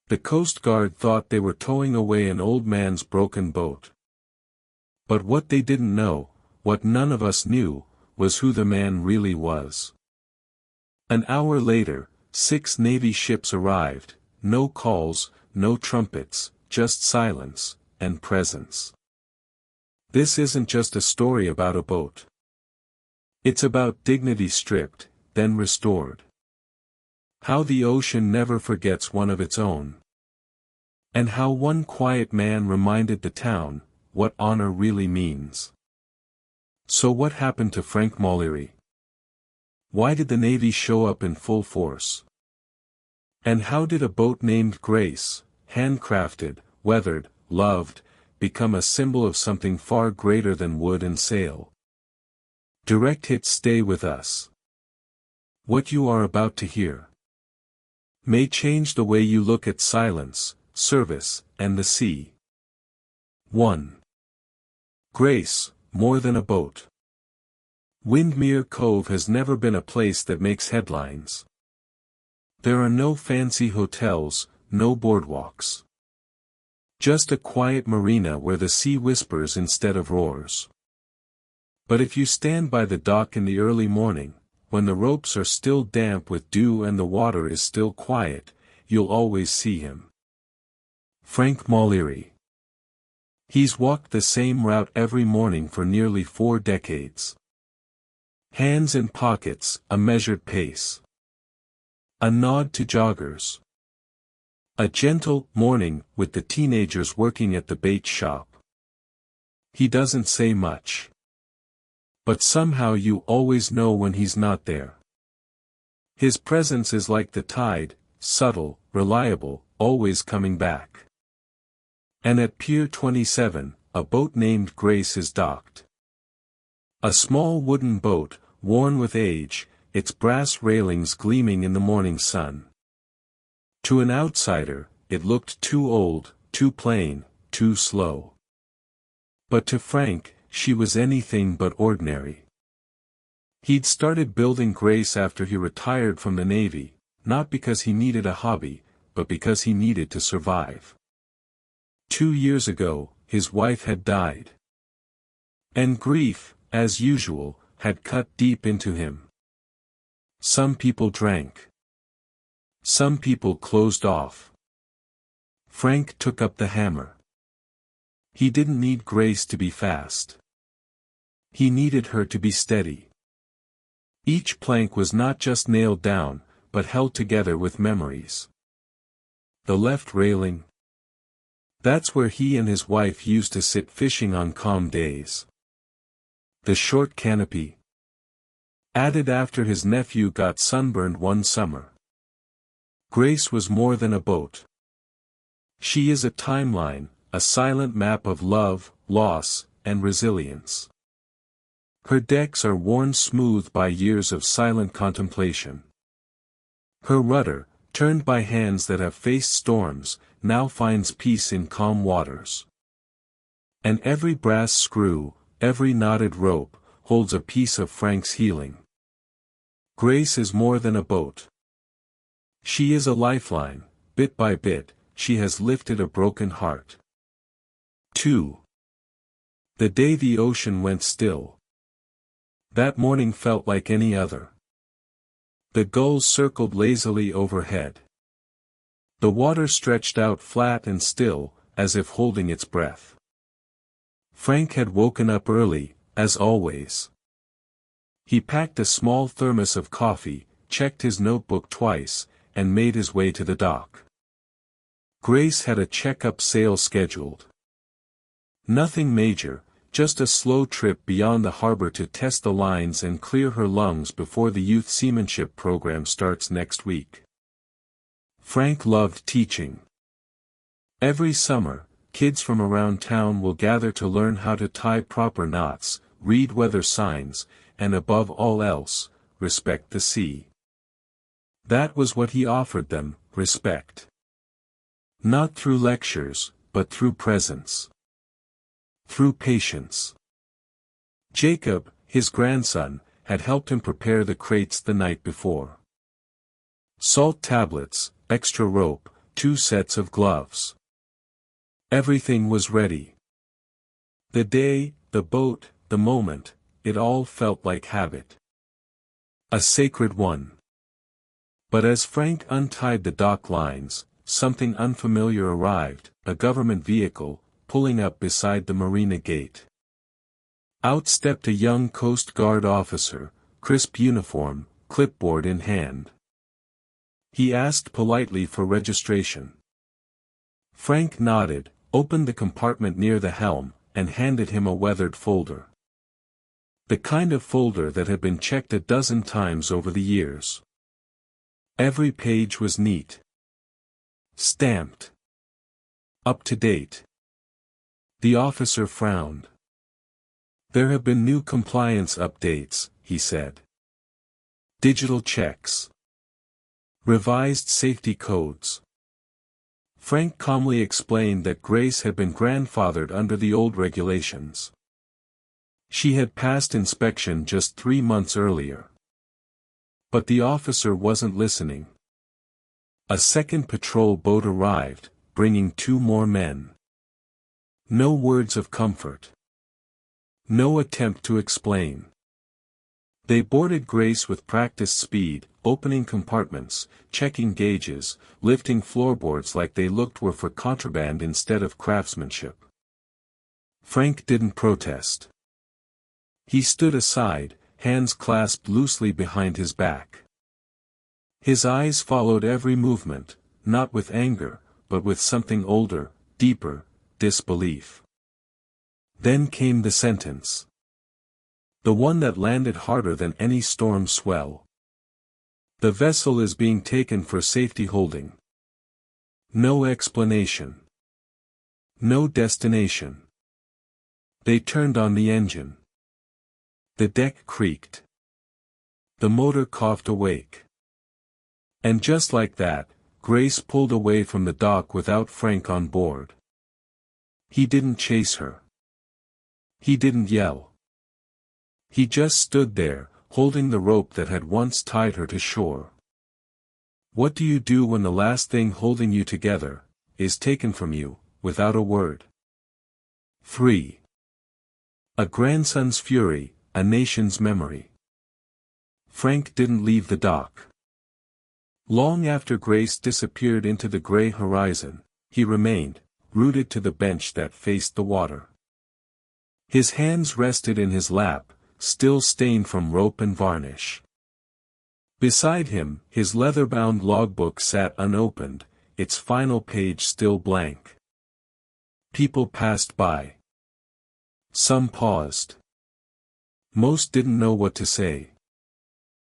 The Coast Guard thought they were towing away an old man's broken boat. But what they didn't know, what none of us knew, was who the man really was. An hour later, 6 Navy ships arrived, no calls, no trumpets, just silence, and presence. This isn't just a story about a boat. It's about dignity stripped, then restored. How the ocean never forgets one of its own. And how one quiet man reminded the town what honor really means. So what happened to Frank Moleri? Why did the Navy show up in full force? And how did a boat named Grace, handcrafted, weathered, loved, become a symbol of something far greater than wood and sail? Direct hits stay with us. What you are about to hear may change the way you look at silence, service, and the sea. 1. Grace, more than a boat. Windermere Cove has never been a place that makes headlines. There are no fancy hotels, no boardwalks. Just a quiet marina where the sea whispers instead of roars. But if you stand by the dock in the early morning, when the ropes are still damp with dew and the water is still quiet, you'll always see him. Frank Moleri. He's walked the same route every morning for nearly 4 decades. Hands in pockets, a measured pace. A nod to joggers. A gentle morning with the teenagers working at the bait shop. He doesn't say much. But somehow you always know when he's not there. His presence is like the tide, subtle, reliable, always coming back. And at Pier 27, a boat named Grace is docked. A small wooden boat, worn with age, its brass railings gleaming in the morning sun. To an outsider, it looked too old, too plain, too slow. But to Frank, she was anything but ordinary. He'd started building Grace after he retired from the Navy, not because he needed a hobby, but because he needed to survive. 2 years ago, his wife had died. And grief, as usual, had cut deep into him. Some people drank. Some people closed off. Frank took up the hammer. He didn't need Grace to be fast. He needed her to be steady. Each plank was not just nailed down, but held together with memories. The left railing. That's where he and his wife used to sit fishing on calm days. The short canopy. Added after his nephew got sunburned one summer. Grace was more than a boat. She is a timeline, a silent map of love, loss, and resilience. Her decks are worn smooth by years of silent contemplation. Her rudder, turned by hands that have faced storms, now finds peace in calm waters. And every brass screw, every knotted rope, holds a piece of Frank's healing. Grace is more than a boat. She is a lifeline, bit by bit, she has lifted a broken heart. 2. The day the ocean went still. That morning felt like any other. The gulls circled lazily overhead. The water stretched out flat and still, as if holding its breath. Frank had woken up early, as always. He packed a small thermos of coffee, checked his notebook twice, and made his way to the dock. Grace had a checkup sail scheduled. Nothing major, just a slow trip beyond the harbor to test the lines and clear her lungs before the youth seamanship program starts next week. Frank loved teaching. Every summer, kids from around town will gather to learn how to tie proper knots, read weather signs, and above all else, respect the sea. That was what he offered them, respect. Not through lectures, but through presence. Through patience. Jacob, his grandson, had helped him prepare the crates the night before. Salt tablets, extra rope, 2 sets of gloves. Everything was ready. The day, the boat, the moment, it all felt like habit. A sacred one. But as Frank untied the dock lines, something unfamiliar arrived, a government vehicle, pulling up beside the marina gate. Out stepped a young Coast Guard officer, crisp uniform, clipboard in hand. He asked politely for registration. Frank nodded, opened the compartment near the helm, and handed him a weathered folder. The kind of folder that had been checked a dozen times over the years. Every page was neat. Stamped. Up to date. The officer frowned. There have been new compliance updates, he said. Digital checks. Revised safety codes. Frank calmly explained that Grace had been grandfathered under the old regulations. She had passed inspection just 3 months earlier. But the officer wasn't listening. A second patrol boat arrived, bringing 2 more men. No words of comfort. No attempt to explain. They boarded Grace with practiced speed, opening compartments, checking gauges, lifting floorboards like they looked were for contraband instead of craftsmanship. Frank didn't protest. He stood aside, hands clasped loosely behind his back. His eyes followed every movement, not with anger, but with something older, deeper, disbelief. Then came the sentence. The one that landed harder than any storm swell. The vessel is being taken for safety holding. No explanation. No destination. They turned on the engine. The deck creaked. The motor coughed awake. And just like that, Grace pulled away from the dock without Frank on board. He didn't chase her. He didn't yell. He just stood there, holding the rope that had once tied her to shore. What do you do when the last thing holding you together is taken from you, without a word? 3. A grandson's fury, a nation's memory. Frank didn't leave the dock. Long after Grace disappeared into the gray horizon, he remained, rooted to the bench that faced the water. His hands rested in his lap, still stained from rope and varnish. Beside him, his leather-bound logbook sat unopened, its final page still blank. People passed by. Some paused. Most didn't know what to say.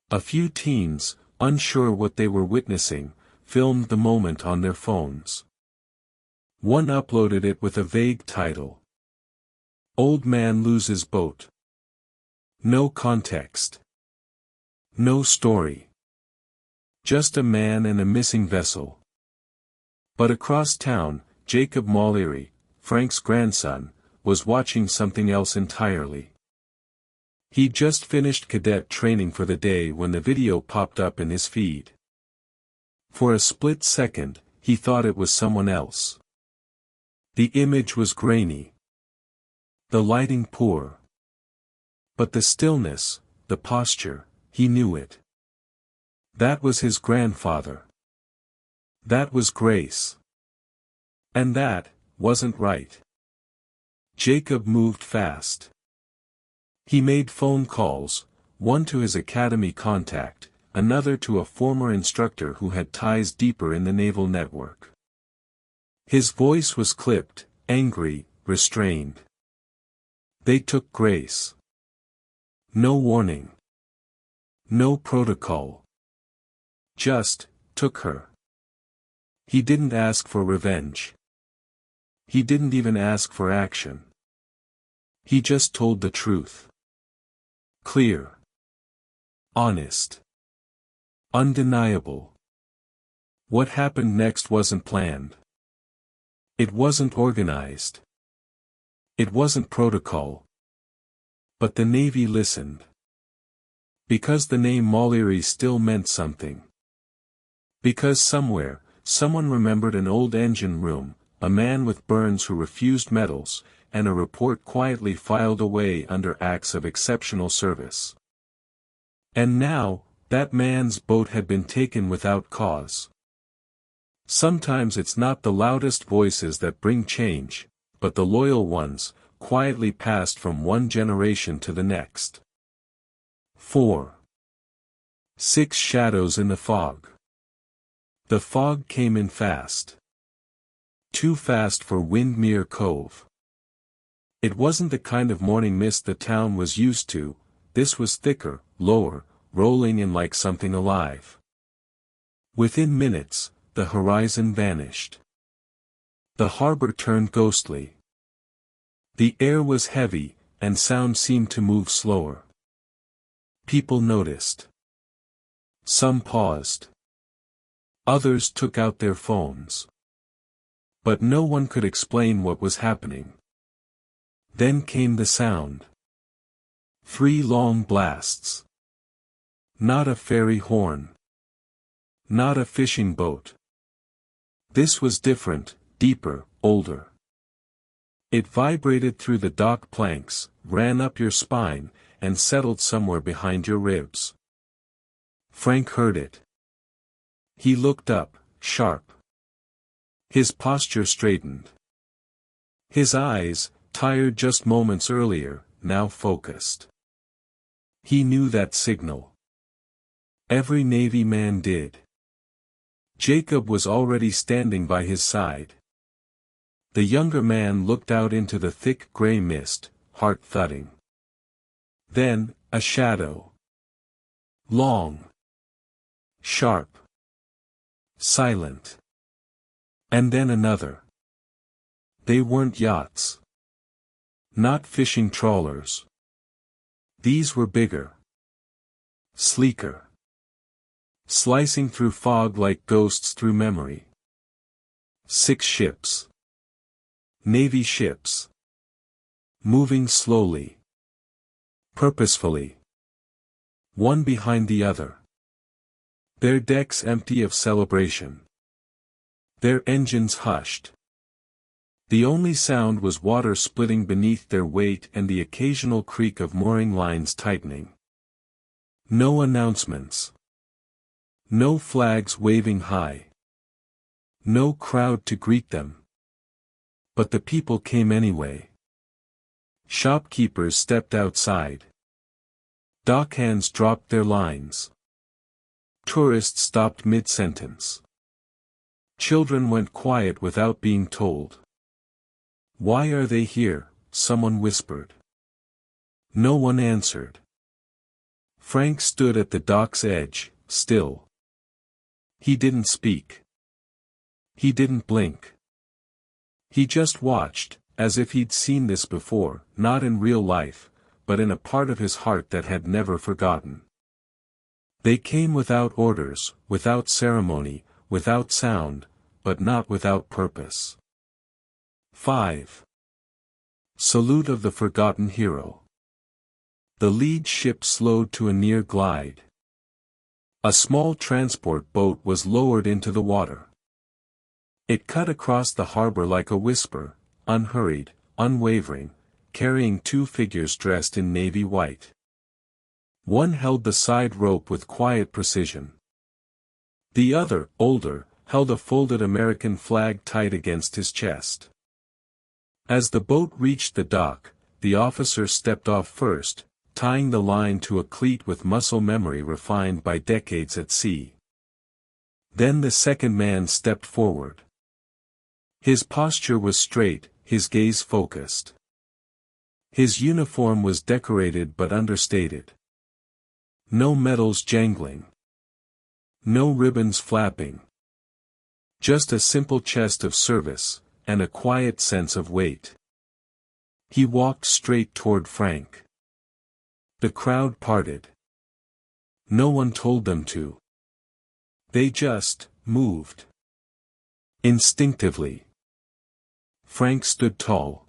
A few teens, unsure what they were witnessing, filmed the moment on their phones. One uploaded it with a vague title. Old Man Loses Boat. No context. No story. Just a man and a missing vessel. But across town, Jacob Moleri, Frank's grandson, was watching something else entirely. He'd just finished cadet training for the day when the video popped up in his feed. For a split second, he thought it was someone else. The image was grainy. The lighting poor. But the stillness, the posture, he knew it. That was his grandfather. That was Grace. And that wasn't right. Jacob moved fast. He made phone calls, one to his academy contact, another to a former instructor who had ties deeper in the naval network. His voice was clipped, angry, restrained. They took Grace. No warning. No protocol. Just took her. He didn't ask for revenge. He didn't even ask for action. He just told the truth. Clear. Honest. Undeniable. What happened next wasn't planned. It wasn't organized. It wasn't protocol. But the Navy listened. Because the name Moleri still meant something. Because somewhere, Someone remembered an old engine room, a man with burns who refused medals, and a report quietly filed away under acts of exceptional service. And now, that man's boat had been taken without cause. Sometimes it's not the loudest voices that bring change, but the loyal ones, quietly passed from one generation to the next. 4. 6 shadows in the fog. The fog came in fast. Too fast for Windmere Cove. It wasn't the kind of morning mist the town was used to, this was thicker, lower, rolling in like something alive. Within minutes, the horizon vanished. The harbor turned ghostly. The air was heavy, and sound seemed to move slower. People noticed. Some paused. Others took out their phones. But no one could explain what was happening. Then came the sound. 3 long blasts. Not a ferry horn. Not a fishing boat. This was different, deeper, older. It vibrated through the dock planks, ran up your spine, and settled somewhere behind your ribs. Frank heard it. He looked up, sharp. His posture straightened. His eyes, tired just moments earlier, now focused. He knew that signal. Every Navy man did. Jacob was already standing by his side. The younger man looked out into the thick gray mist, heart thudding. Then, a shadow. Long. Sharp. Silent. And then another. They weren't yachts. Not fishing trawlers. These were bigger. Sleeker. Slicing through fog like ghosts through memory. 6 ships. Navy ships. Moving slowly. Purposefully. One behind the other. Their decks empty of celebration. Their engines hushed. The only sound was water splitting beneath their weight and the occasional creak of mooring lines tightening. No announcements. No flags waving high. No crowd to greet them. But the people came anyway. Shopkeepers stepped outside. Dockhands dropped their lines. Tourists stopped mid-sentence. Children went quiet without being told. Why are they here? Someone whispered. No one answered. Frank stood at the dock's edge, still. He didn't speak. He didn't blink. He just watched, as if he'd seen this before, not in real life, but in a part of his heart that had never forgotten. They came without orders, without ceremony, without sound, but not without purpose. 5. Salute of the Forgotten Hero. The lead ship slowed to a near glide. A small transport boat was lowered into the water. It cut across the harbor like a whisper, unhurried, unwavering, carrying 2 figures dressed in navy white. One held the side rope with quiet precision. The other, older, held a folded American flag tight against his chest. As the boat reached the dock, the officer stepped off first, tying the line to a cleat with muscle memory refined by decades at sea. Then the second man stepped forward. His posture was straight, his gaze focused. His uniform was decorated but understated. No medals jangling. No ribbons flapping. Just a simple chest of service, and a quiet sense of weight. He walked straight toward Frank. The crowd parted. No one told them to. They just moved. Instinctively. Frank stood tall.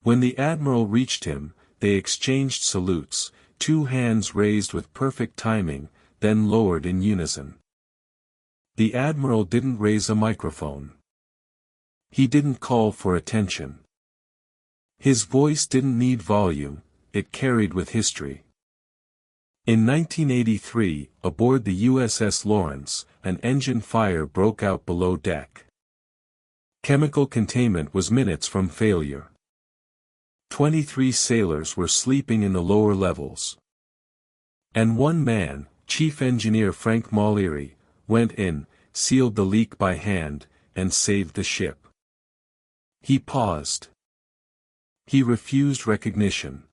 When the admiral reached him, they exchanged salutes, 2 hands raised with perfect timing, then lowered in unison. The admiral didn't raise a microphone. He didn't call for attention. His voice didn't need volume, it carried with history. In 1983, aboard the USS Lawrence, an engine fire broke out below deck. Chemical containment was minutes from failure. 23 sailors were sleeping in the lower levels. And one man, Chief Engineer Frank Moleri, went in, sealed the leak by hand, and saved the ship. He paused. He refused recognition.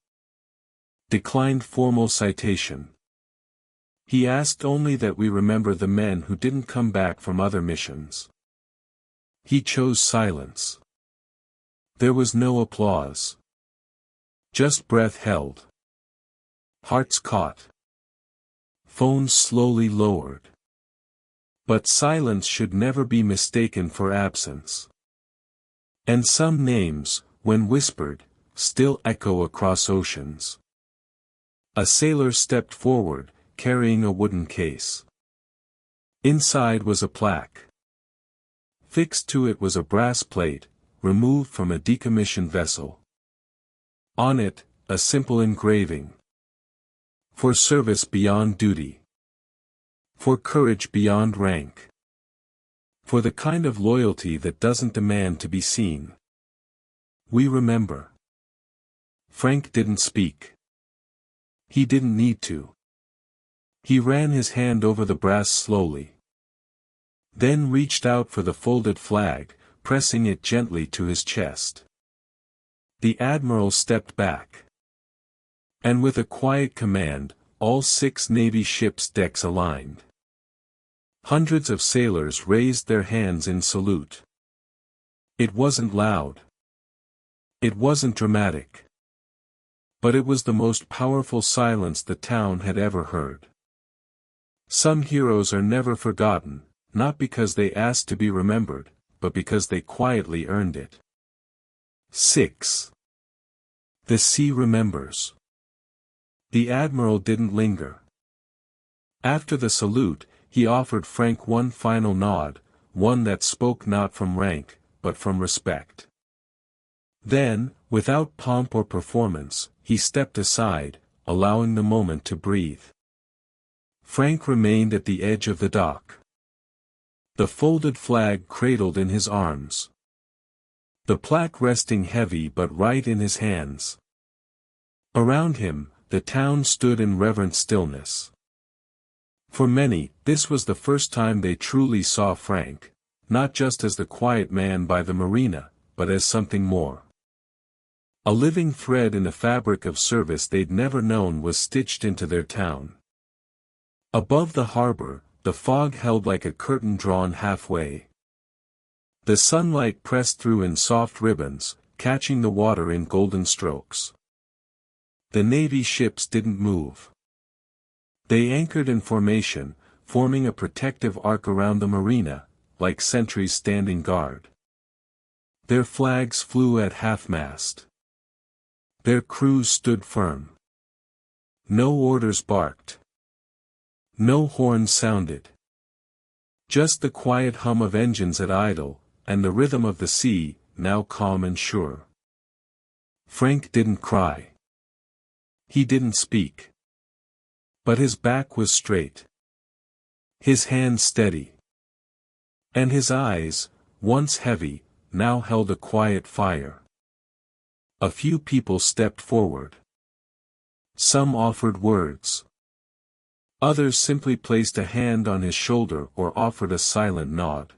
Declined formal citation. He asked only that we remember the men who didn't come back from other missions. He chose silence. There was no applause. Just breath held. Hearts caught. Phones slowly lowered. But silence should never be mistaken for absence. And some names, when whispered, still echo across oceans. A sailor stepped forward, carrying a wooden case. Inside was a plaque. Fixed to it was a brass plate, removed from a decommissioned vessel. On it, a simple engraving. For service beyond duty. For courage beyond rank. For the kind of loyalty that doesn't demand to be seen. We remember. Frank didn't speak. He didn't need to. He ran his hand over the brass slowly. Then reached out for the folded flag, pressing it gently to his chest. The admiral stepped back. And with a quiet command, all 6 Navy ships' decks aligned. Hundreds of sailors raised their hands in salute. It wasn't loud. It wasn't dramatic. But it was the most powerful silence the town had ever heard. Some heroes are never forgotten, not because they asked to be remembered, but because they quietly earned it. 6. The sea remembers. The admiral didn't linger. After the salute, he offered Frank one final nod, one that spoke not from rank, but from respect. Then, without pomp or performance, he stepped aside, allowing the moment to breathe. Frank remained at the edge of the dock. The folded flag cradled in his arms. The plaque resting heavy but right in his hands. Around him, the town stood in reverent stillness. For many, this was the first time they truly saw Frank, not just as the quiet man by the marina, but as something more. A living thread in the fabric of service they'd never known was stitched into their town. Above the harbor, the fog held like a curtain drawn halfway. The sunlight pressed through in soft ribbons, catching the water in golden strokes. The Navy ships didn't move. They anchored in formation, forming a protective arc around the marina, like sentries standing guard. Their flags flew at half-mast. Their crews stood firm. No orders barked. No horns sounded. Just the quiet hum of engines at idle, and the rhythm of the sea, now calm and sure. Frank didn't cry. He didn't speak. But his back was straight. His hands steady. And his eyes, once heavy, now held a quiet fire. A few people stepped forward. Some offered words. Others simply placed a hand on his shoulder or offered a silent nod.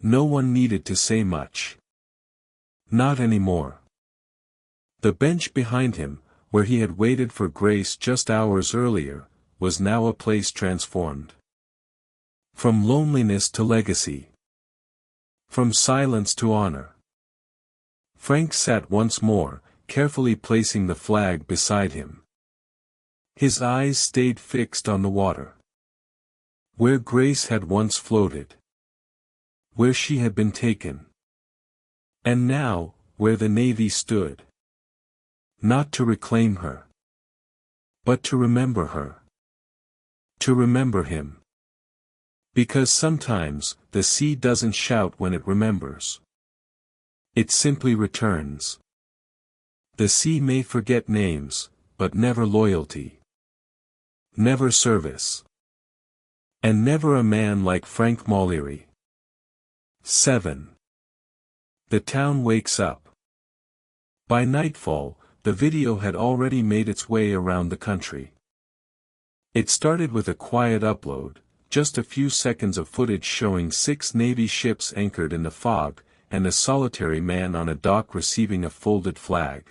No one needed to say much. Not anymore. The bench behind him, where he had waited for grace just hours earlier, was now a place transformed. From loneliness to legacy. From silence to honor. Frank sat once more, carefully placing the flag beside him. His eyes stayed fixed on the water. Where Grace had once floated. Where she had been taken. And now, where the Navy stood. Not to reclaim her. But to remember her. To remember him. Because sometimes, the sea doesn't shout when it remembers. It simply returns. The sea may forget names, but never loyalty. Never service. And never a man like Frank Moleri. 7. The town wakes up. By nightfall, the video had already made its way around the country. It started with a quiet upload, just a few seconds of footage showing 6 Navy ships anchored in the fog, and a solitary man on a dock receiving a folded flag.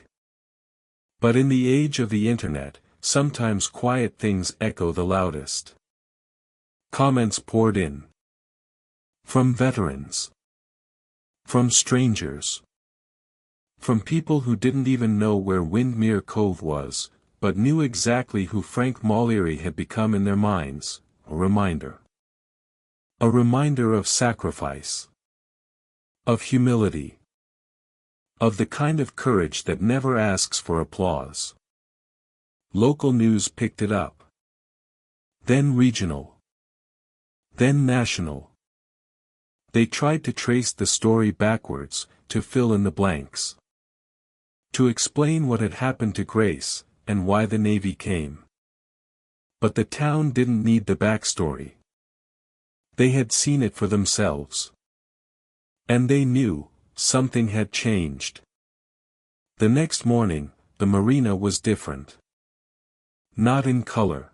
But in the age of the internet, sometimes quiet things echo the loudest. Comments poured in. From veterans. From strangers. From people who didn't even know where Windmere Cove was, but knew exactly who Frank Moleri had become in their minds. A reminder. A reminder of sacrifice. Of humility. Of the kind of courage that never asks for applause. Local news picked it up. Then regional. Then national. They tried to trace the story backwards, to fill in the blanks. To explain what had happened to Grace, and why the Navy came. But the town didn't need the backstory. They had seen it for themselves. And they knew, something had changed. The next morning, the marina was different. Not in color.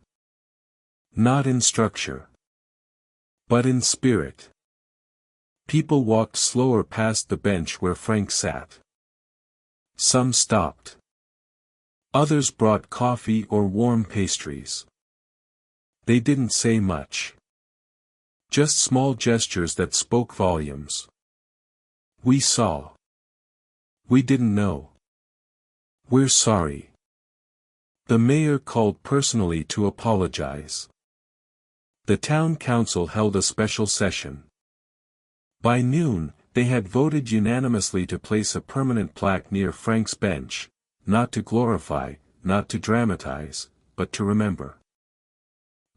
Not in structure. But in spirit. People walked slower past the bench where Frank sat. Some stopped. Others brought coffee or warm pastries. They didn't say much. Just small gestures that spoke volumes. We saw. We didn't know. We're sorry. The mayor called personally to apologize. The town council held a special session. By noon, they had voted unanimously to place a permanent plaque near Frank's bench, not to glorify, not to dramatize, but to remember.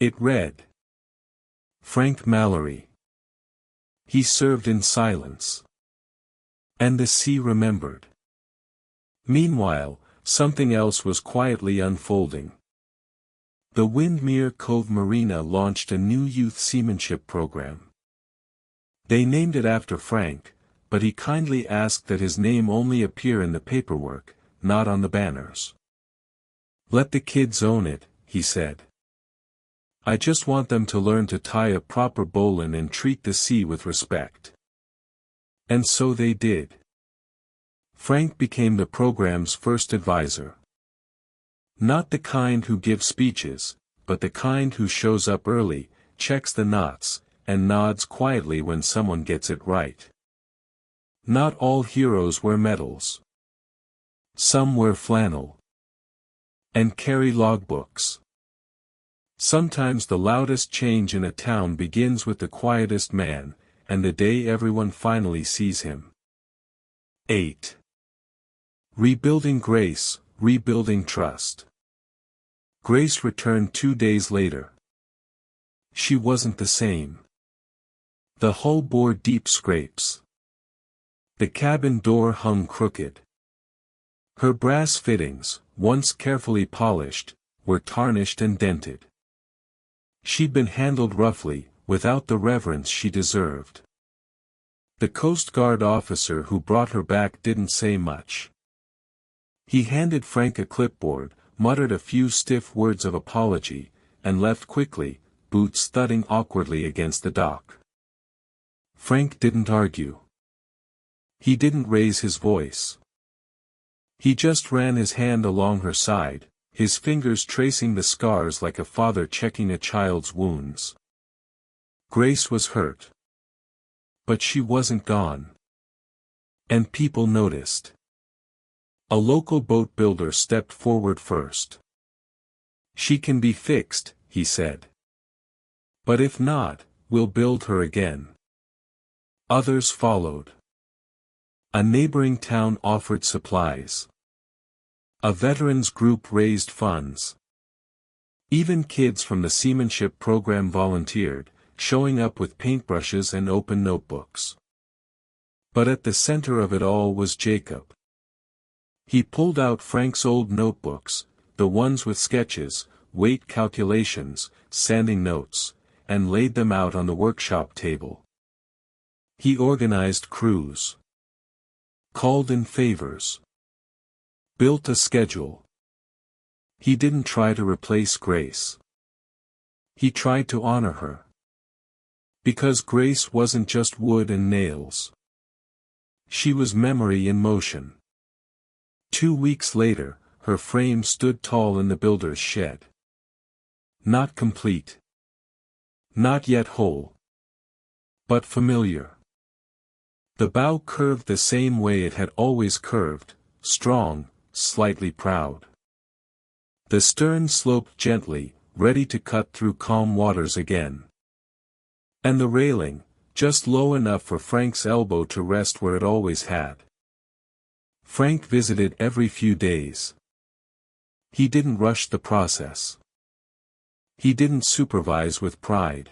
It read. Frank Moleri. He served in silence. And the sea remembered. Meanwhile, something else was quietly unfolding. The Windmere Cove Marina launched a new youth seamanship program. They named it after Frank, but he kindly asked that his name only appear in the paperwork, not on the banners. Let the kids own it, he said. I just want them to learn to tie a proper bowline and treat the sea with respect. And so they did. Frank became the program's first advisor. Not the kind who gives speeches, but the kind who shows up early, checks the knots, and nods quietly when someone gets it right. Not all heroes wear medals. Some wear flannel. And carry logbooks. Sometimes the loudest change in a town begins with the quietest man, and the day everyone finally sees him. 8. Rebuilding Grace, rebuilding trust. Grace returned 2 days later. She wasn't the same. The hull bore deep scrapes. The cabin door hung crooked. Her brass fittings, once carefully polished, were tarnished and dented. She'd been handled roughly, without the reverence she deserved. The Coast Guard officer who brought her back didn't say much. He handed Frank a clipboard, muttered a few stiff words of apology, and left quickly, boots thudding awkwardly against the dock. Frank didn't argue. He didn't raise his voice. He just ran his hand along her side, his fingers tracing the scars like a father checking a child's wounds. Grace was hurt. But she wasn't gone. And people noticed. A local boat builder stepped forward first. She can be fixed, he said. But if not, we'll build her again. Others followed. A neighboring town offered supplies. A veterans group raised funds. Even kids from the seamanship program volunteered, showing up with paintbrushes and open notebooks. But at the center of it all was Jacob. He pulled out Frank's old notebooks, the ones with sketches, weight calculations, sanding notes, and laid them out on the workshop table. He organized crews, called in favors, built a schedule. He didn't try to replace Grace. He tried to honor her. Because Grace wasn't just wood and nails. She was memory in motion. 2 weeks later, her frame stood tall in the builder's shed. Not complete. Not yet whole. But familiar. The bow curved the same way it had always curved, strong, slightly proud. The stern sloped gently, ready to cut through calm waters again. And the railing, just low enough for Frank's elbow to rest where it always had. Frank visited every few days. He didn't rush the process. He didn't supervise with pride.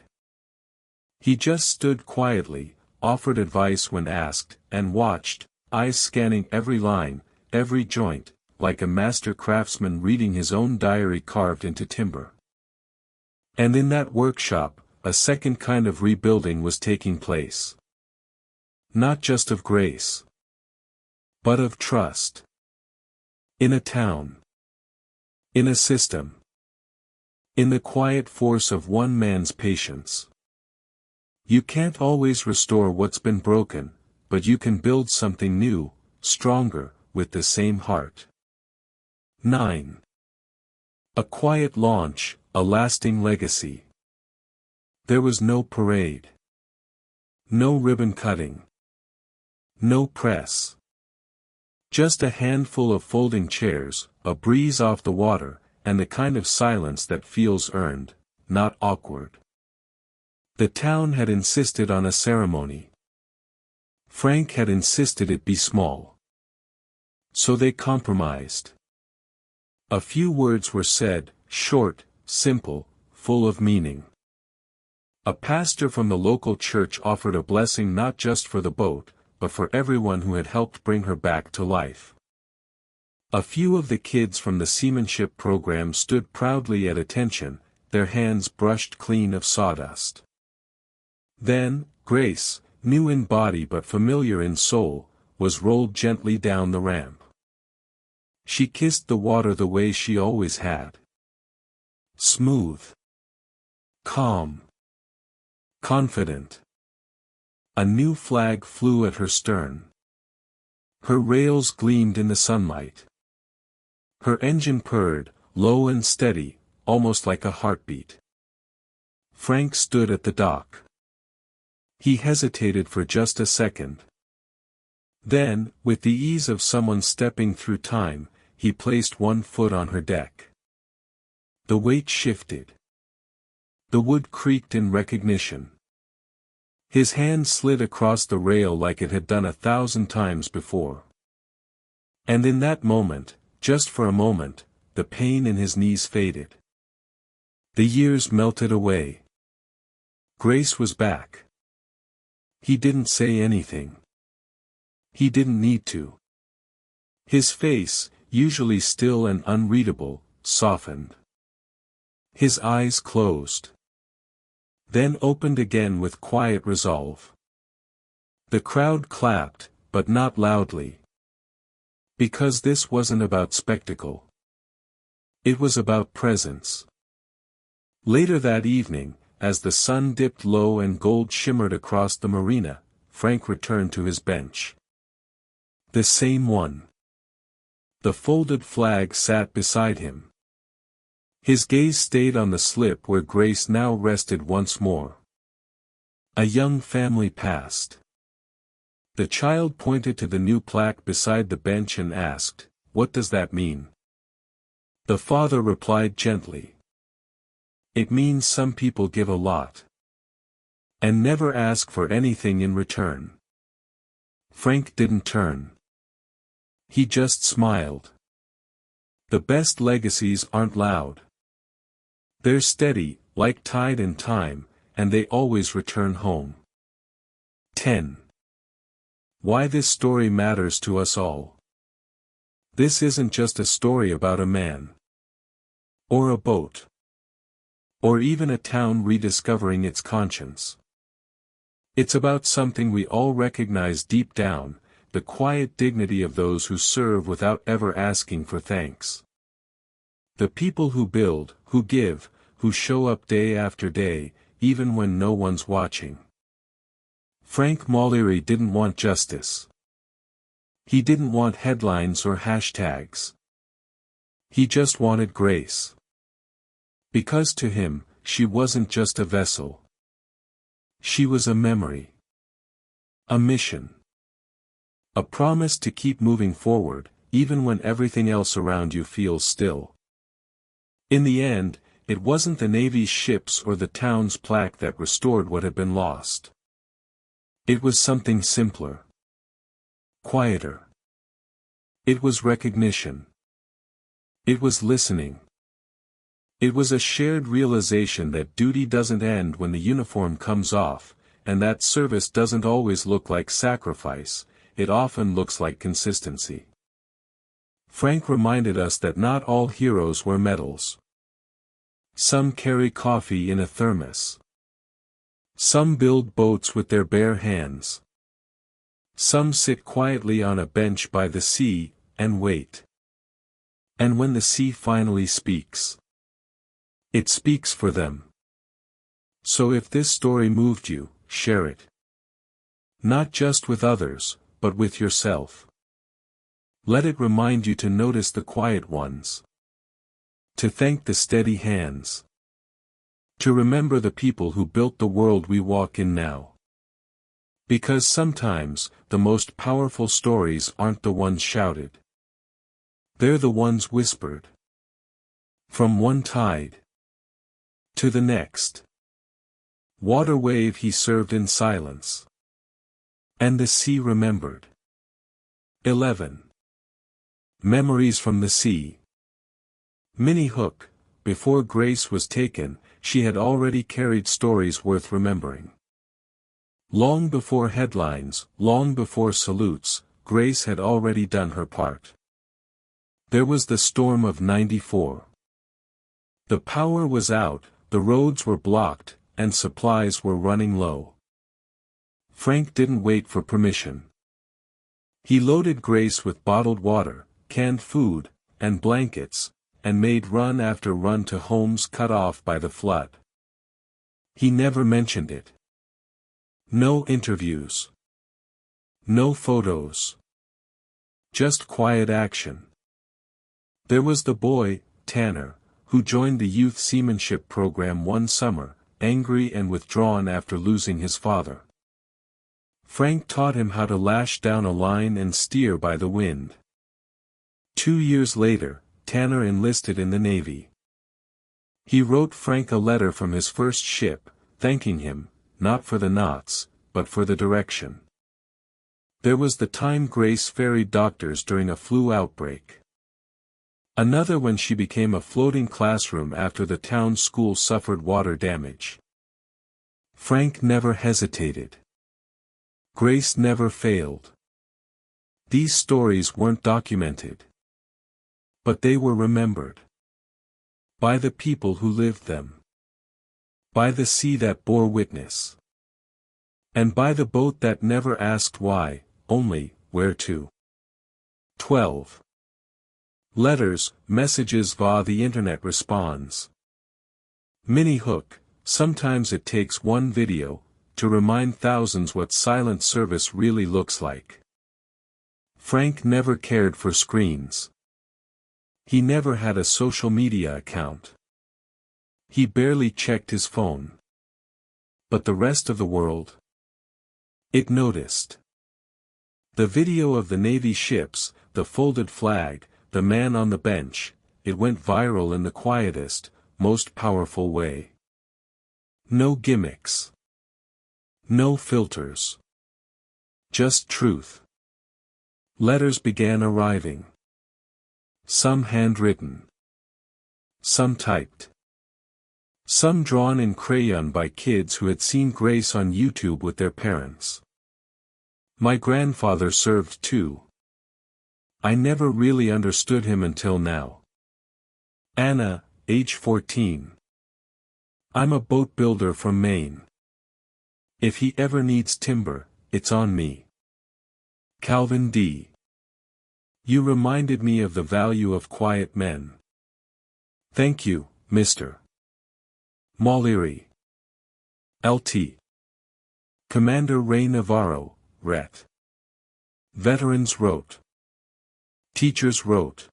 He just stood quietly, offered advice when asked, and watched, eyes scanning every line, every joint, like a master craftsman reading his own diary carved into timber. And in that workshop, a second kind of rebuilding was taking place. Not just of grace, but of trust. In a town. In a system. In the quiet force of one man's patience. You can't always restore what's been broken, but you can build something new, stronger, with the same heart. 9. A quiet launch, a lasting legacy. There was no parade. No ribbon cutting. No press. Just a handful of folding chairs, a breeze off the water, and the kind of silence that feels earned, not awkward. The town had insisted on a ceremony. Frank had insisted it be small. So they compromised. A few words were said, short, simple, full of meaning. A pastor from the local church offered a blessing not just for the boat, but for everyone who had helped bring her back to life. A few of the kids from the seamanship program stood proudly at attention, their hands brushed clean of sawdust. Then, Grace, new in body but familiar in soul, was rolled gently down the ramp. She kissed the water the way she always had. Smooth. Calm. Confident. A new flag flew at her stern. Her rails gleamed in the sunlight. Her engine purred, low and steady, almost like a heartbeat. Frank stood at the dock. He hesitated for just a second. Then, with the ease of someone stepping through time, he placed one foot on her deck. The weight shifted. The wood creaked in recognition. His hand slid across the rail like it had done 1,000 times before. And in that moment, just for a moment, the pain in his knees faded. The years melted away. Grace was back. He didn't say anything. He didn't need to. His face, usually still and unreadable, softened. His eyes closed. Then opened again with quiet resolve. The crowd clapped, but not loudly. Because this wasn't about spectacle. It was about presence. Later that evening, as the sun dipped low and gold shimmered across the marina, Frank returned to his bench. The same one. The folded flag sat beside him. His gaze stayed on the slip where Grace now rested once more. A young family passed. The child pointed to the new plaque beside the bench and asked, "What does that mean?" The father replied gently. "It means some people give a lot. And never ask for anything in return." Frank didn't turn. He just smiled. The best legacies aren't loud. They're steady, like tide and time, and they always return home. 10. Why this story matters to us all. This isn't just a story about a man. Or a boat. Or even a town rediscovering its conscience. It's about something we all recognize deep down, the quiet dignity of those who serve without ever asking for thanks. The people who build, who give, who show up day after day, even when no one's watching. Frank Moleri didn't want justice. He didn't want headlines or hashtags. He just wanted grace. Because to him, she wasn't just a vessel. She was a memory. A mission. A promise to keep moving forward, even when everything else around you feels still. In the end, it wasn't the Navy's ships or the town's plaque that restored what had been lost. It was something simpler. Quieter. It was recognition. It was listening. It was a shared realization that duty doesn't end when the uniform comes off, and that service doesn't always look like sacrifice, it often looks like consistency. Frank reminded us that not all heroes wear medals. Some carry coffee in a thermos. Some build boats with their bare hands. Some sit quietly on a bench by the sea, and wait. And when the sea finally speaks, it speaks for them. So if this story moved you, share it. Not just with others, but with yourself. Let it remind you to notice the quiet ones. To thank the steady hands. To remember the people who built the world we walk in now. Because sometimes, the most powerful stories aren't the ones shouted. They're the ones whispered. From one tide to the next. Water wave he served in silence. And the sea remembered. 11. Memories from the sea. Minnie Hook, before Grace was taken, she had already carried stories worth remembering. Long before headlines, long before salutes, Grace had already done her part. There was the storm of '94. The power was out, the roads were blocked, and supplies were running low. Frank didn't wait for permission. He loaded Grace with bottled water, canned food, and blankets, and made run after run to homes cut off by the flood. He never mentioned it. No interviews. No photos. Just quiet action. There was the boy, Tanner, who joined the youth seamanship program one summer, angry and withdrawn after losing his father. Frank taught him how to lash down a line and steer by the wind. 2 years later, Tanner enlisted in the Navy. He wrote Frank a letter from his first ship, thanking him, not for the knots, but for the direction. There was the time Grace ferried doctors during a flu outbreak. Another when she became a floating classroom after the town school suffered water damage. Frank never hesitated. Grace never failed. These stories weren't documented. But they were remembered. By the people who lived them. By the sea that bore witness. And by the boat that never asked why, only, where to. 12. Letters, messages via the internet responds. Minnie Hook, sometimes it takes one video, to remind thousands what silent service really looks like. Frank never cared for screens. He never had a social media account. He barely checked his phone. But the rest of the world? It noticed. The video of the Navy ships, the folded flag, the man on the bench, it went viral in the quietest, most powerful way. No gimmicks. No filters. Just truth. Letters began arriving. Some handwritten. Some typed. Some drawn in crayon by kids who had seen Grace on YouTube with their parents. My grandfather served too. I never really understood him until now. Anna, age 14. I'm a boat builder from Maine. If he ever needs timber, it's on me. Calvin D. You reminded me of the value of quiet men. Thank you, Mr. Moleri. Lt. Commander Ray Navarro, Ret. Veterans wrote. Teachers wrote.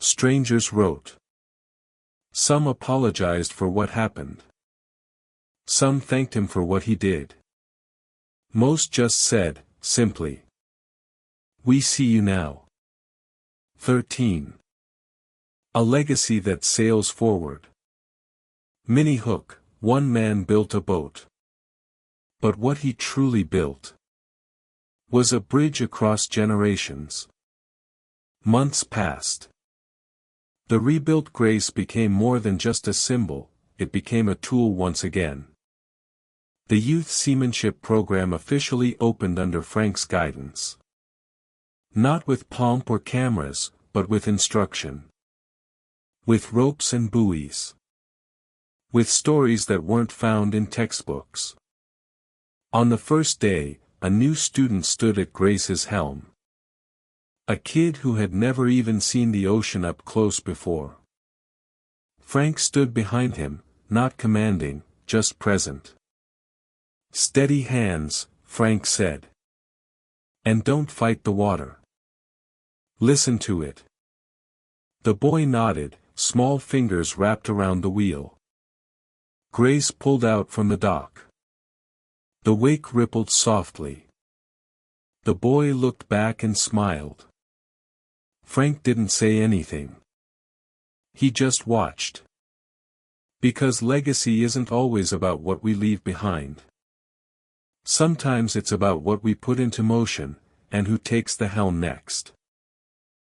Strangers wrote. Some apologized for what happened. Some thanked him for what he did. Most just said, simply, "We see you now." 13. A legacy that sails forward. Minnie Hook, one man built a boat. But what he truly built was a bridge across generations. Months passed. The rebuilt Grace became more than just a symbol, it became a tool once again. The youth seamanship program officially opened under Frank's guidance. Not with pomp or cameras, but with instruction. With ropes and buoys. With stories that weren't found in textbooks. On the first day, a new student stood at Grace's helm. A kid who had never even seen the ocean up close before. Frank stood behind him, not commanding, just present. "Steady hands," Frank said. "And don't fight the water. Listen to it." The boy nodded, small fingers wrapped around the wheel. Grace pulled out from the dock. The wake rippled softly. The boy looked back and smiled. Frank didn't say anything. He just watched. Because legacy isn't always about what we leave behind. Sometimes it's about what we put into motion, and who takes the helm next.